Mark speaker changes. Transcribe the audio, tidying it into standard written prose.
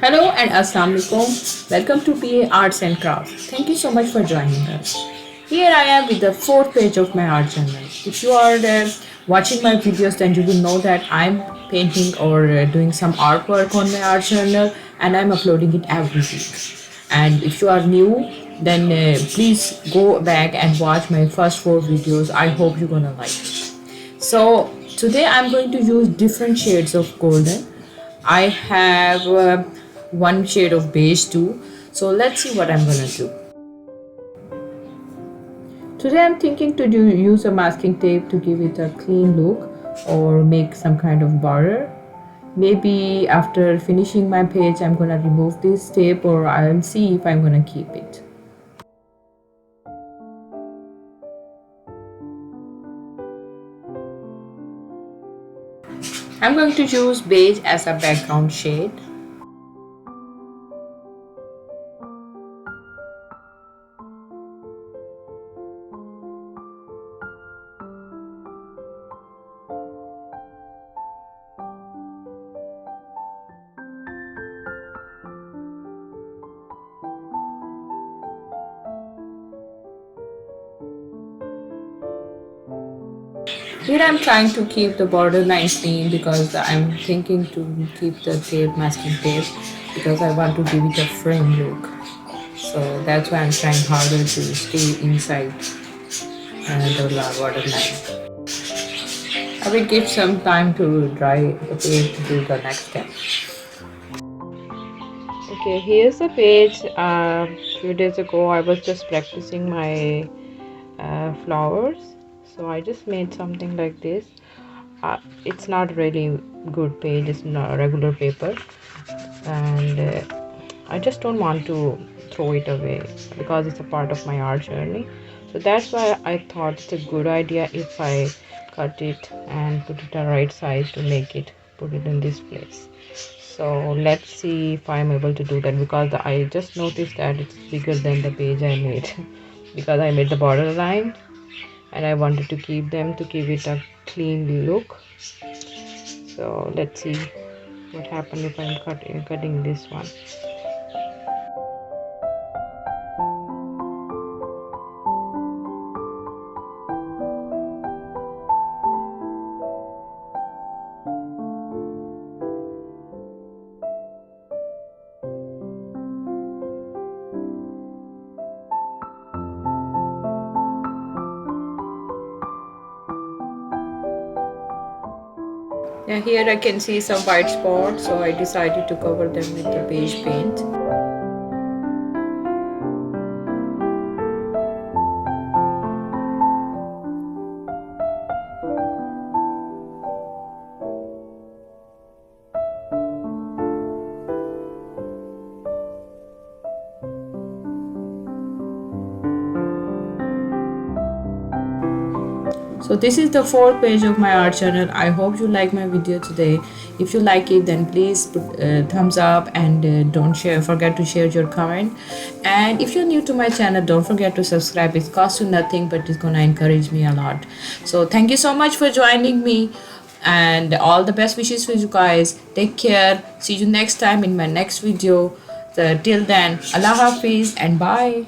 Speaker 1: Hello and Assalamu alaikum. Welcome to PA Arts and Crafts. Thank you so much for joining us. Here I am with the fourth page of my art journal. If you are watching my videos, then you will know that I'm painting or doing some artwork on my art journal, and I'm uploading it every week. And if you are new, then please go back and watch my first four videos. I hope you're gonna like it. So today I'm going to use different shades of golden. I have one shade of beige too. So let's see what I'm gonna do. Today I'm thinking to use a masking tape to give it a clean look or make some kind of border. Maybe after finishing my page I'm gonna remove this tape, or I'll see if I'm gonna keep it. I'm going to use beige as a background shade. Here I'm trying to keep the border line clean because I'm thinking to keep the tape, masking tape, because I want to give it a frame look. So that's why I'm trying harder to stay inside the border line. I will give some time to dry the page to do the next step. Okay, here's the page. A few days ago I was just practicing my flowers. So I just made something like this. It's not really good page, it's not regular paper, and I just don't want to throw it away because it's a part of my art journey. So that's why I thought it's a good idea if I cut it and put it the right size to make it, put it in this place. So let's see if I'm able to do that, because I just noticed that it's bigger than the page I made because I made the border line and I wanted to keep them to give it a clean look. So let's see what happens if I'm cutting this one. Now here I can see some white spots, so I decided to cover them with the beige paint. So this is the fourth page of my art journal. I hope you like my video today. If you like it, then please put thumbs up, and don't forget to share your comment. And if you're new to my channel, don't forget to subscribe. It costs you nothing, but it's gonna encourage me a lot. So thank you so much for joining me, and all the best wishes for you guys. Take care. See you next time in my next video. So till then, Allah Hafiz and bye.